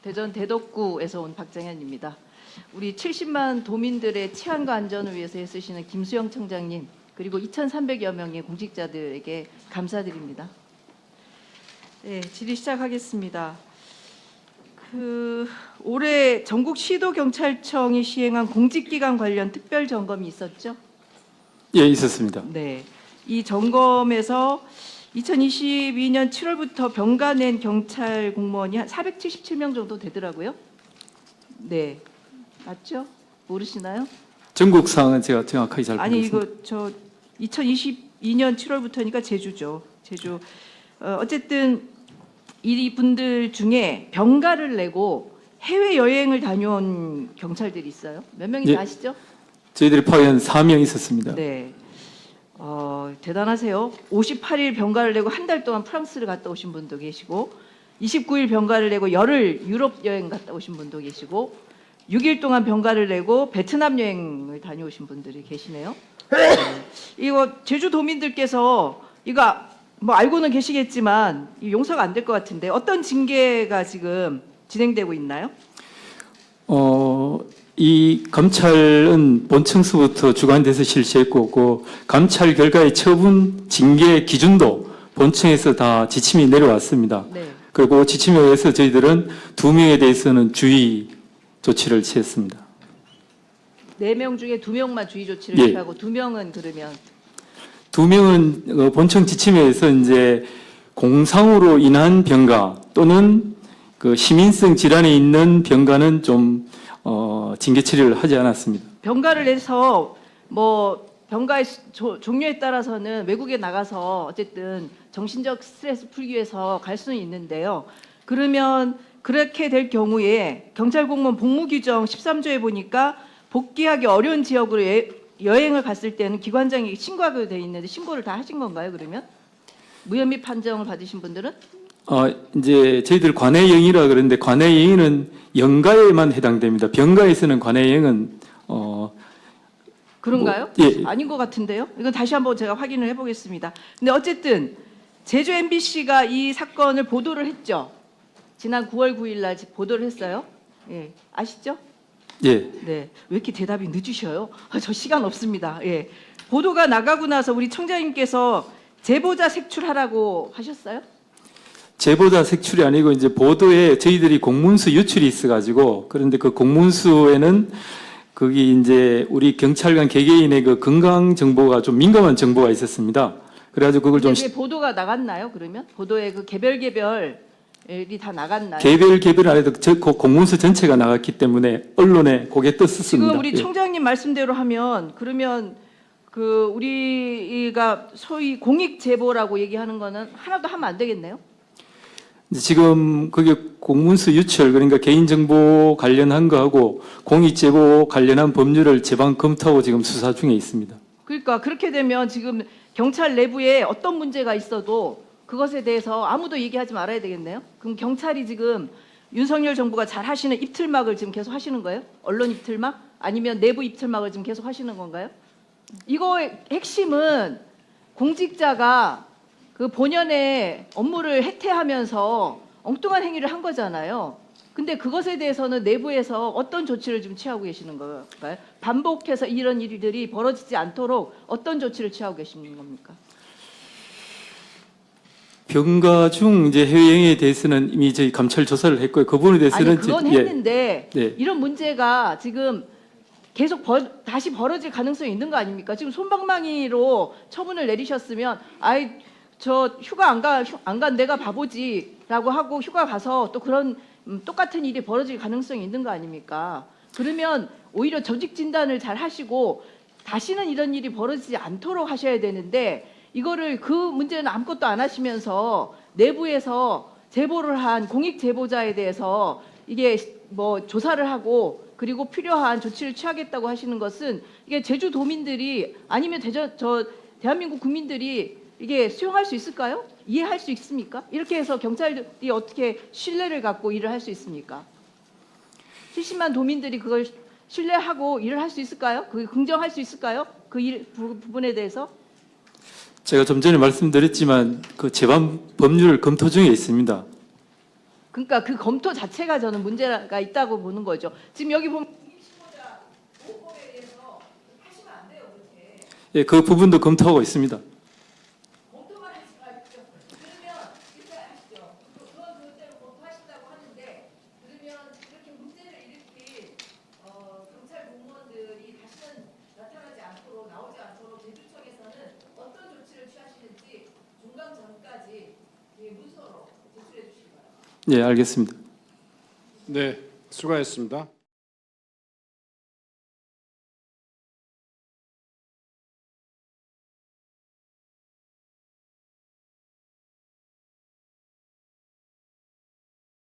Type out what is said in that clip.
대전 대덕구에서 온 박정현입니다. 우리 70만 도민들의 치안과 안전을 위해서 애쓰시는 김수영 청장님 그리고 2,300여 명의 공직자들에게 감사드립니다. 네, 질의 시작하겠습니다. 올해 전국 시도경찰청이 시행한 공직기관 관련 특별 점검이 있었죠? 예, 있었습니다. 네, 이 점검에서 2022년 7월부터 병가 낸 경찰 공무원이 한 477명 정도 되더라고요. 네, 맞죠? 모르시나요? 전국 상황은 제가 정확하게 잘 아니 모르겠습니다. 이거 저 2022년 7월부터니까 제주죠. 제주. 어쨌든 이분들 중에 병가를 내고 해외 여행을 다녀온 경찰들이 있어요. 몇 명인지 예. 아시죠? 저희들이 파견 4명 있었습니다. 네. 대단하세요. 58일 병가를 내고 한 달 동안 프랑스를 갔다 오신 분도 계시고 29일 병가를 내고 열흘 유럽 여행 갔다 오신 분도 계시고 6일 동안 병가를 내고 베트남 여행을 다녀오신 분들이 계시네요. 이거 제주도민들께서 이거 뭐 알고는 계시겠지만 용서가 안 될 것 같은데 어떤 징계가 지금 진행되고 있나요? 이 감찰은 본청수부터 주관돼서 실시했고, 그 감찰 결과의 처분 징계 기준도 본청에서 다 지침이 내려왔습니다. 네. 그리고 지침에 의해서 저희들은 2명에 대해서는 주의 조치를 취했습니다. 4명 중에 2명만 주의 조치를 예. 취하고 2명은 그러면 2명은 본청 지침에 의해서 이제 공상으로 인한 병가 또는 그 시민성 질환이 있는 병가는 좀 징계 처리를 하지 않았습니다. 병가를 내서 뭐 병가의 종류에 따라서는 외국에 나가서 어쨌든 정신적 스트레스 풀기 위해서 갈 수는 있는데요. 그러면 그렇게 될 경우에 경찰 공무원 복무 규정 13조에 보니까 복귀하기 어려운 지역으로 여행을 갔을 때는 기관장에게 신고하게 돼 있는데 신고를 다 하신 건가요? 그러면 무혐의 판정을 받으신 분들은? 이제 저희들 관해영이라 그러는데 관해영은 영가에만 해당됩니다. 병가에서는 관해영은 그런가요? 예. 아닌 것 같은데요. 이건 다시 한번 제가 확인을 해보겠습니다. 근데 어쨌든 제주 MBC가 이 사건을 보도를 했죠. 지난 9월 9일 날 보도를 했어요. 예, 아시죠? 예. 네. 왜 이렇게 대답이 늦으셔요? 저 시간 없습니다. 예. 보도가 나가고 나서 우리 청장님께서 제보자 색출하라고 하셨어요? 제보자 색출이 아니고 이제 보도에 저희들이 공문수 유출이 있어가지고 그런데 그 공문수에는 거기 이제 우리 경찰관 개개인의 그 건강 정보가 좀 민감한 정보가 있었습니다. 그래가지고 그걸 좀 근데 보도가 나갔나요? 그러면 보도에 그 개별이 다 나갔나요? 개별 안 해도 그 공문수 전체가 나갔기 때문에 언론에 그게 떴었습니다. 지금 우리 예. 청장님 말씀대로 하면 그러면 그 우리가 소위 공익 제보라고 얘기하는 거는 하나도 하면 안 되겠네요. 이제 지금 그게 공문수 유출 그러니까 개인정보 관련한 거하고 공익제보 관련한 법률을 제방 검토하고 지금 수사 중에 있습니다. 그러니까 그렇게 되면 지금 경찰 내부에 어떤 문제가 있어도 그것에 대해서 아무도 얘기하지 말아야 되겠네요. 그럼 경찰이 지금 윤석열 정부가 잘 하시는 입틀막을 지금 계속 하시는 거예요? 언론 입틀막? 아니면 내부 입틀막을 지금 계속 하시는 건가요? 이거의 핵심은 공직자가 그 본연의 업무를 해태하면서 엉뚱한 행위를 한 거잖아요. 근데 그것에 대해서는 내부에서 어떤 조치를 좀 취하고 계시는 걸까요? 반복해서 이런 일들이 벌어지지 않도록 어떤 조치를 취하고 계시는 겁니까? 병가 중 이제 해외여행에 대해서는 이미 저희 감찰 조사를 했고요. 그 부분에 대해서는 아니 그건 했는데 예. 이런 문제가 지금 계속 다시 벌어질 가능성이 있는 거 아닙니까? 지금 솜방망이로 처분을 내리셨으면 저 휴가 안 간 내가 바보지라고 하고 휴가 가서 또 그런 똑같은 일이 벌어질 가능성이 있는 거 아닙니까? 그러면 오히려 조직 진단을 잘 하시고 다시는 이런 일이 벌어지지 않도록 하셔야 되는데 이거를 그 문제는 아무것도 안 하시면서 내부에서 제보를 한 공익 제보자에 대해서 이게 뭐 조사를 하고 그리고 필요한 조치를 취하겠다고 하시는 것은 이게 제주도민들이 아니면 대한민국 국민들이 이게 수용할 수 있을까요? 이해할 수 있습니까? 이렇게 해서 경찰들이 어떻게 신뢰를 갖고 일을 할 수 있습니까? 70만 도민들이 그걸 신뢰하고 일을 할 수 있을까요? 그게 긍정할 수 있을까요? 그 부분에 대해서? 제가 좀 전에 말씀드렸지만 그 제방 법률을 검토 중에 있습니다. 그러니까 그 검토 자체가 저는 문제가 있다고 보는 거죠. 지금 여기 보면 공익신고자 보호법에 의해서 하시면 안 돼요, 그렇게. 예, 그 부분도 검토하고 있습니다. 검토만 하지 마십시오. 그러면 이렇게 하시죠. 그건 그대로 검토하신다고 하는데 그러면 이렇게 문제를 일으킨 경찰 공무원들이 다시는 나타나지 않도록 나오지 않도록 제주청에서는 어떤 조치를 취하시는지 종강 전까지 문서로 제출해 주시기 바랍니다. 예, 알겠습니다. 네, 수고하셨습니다.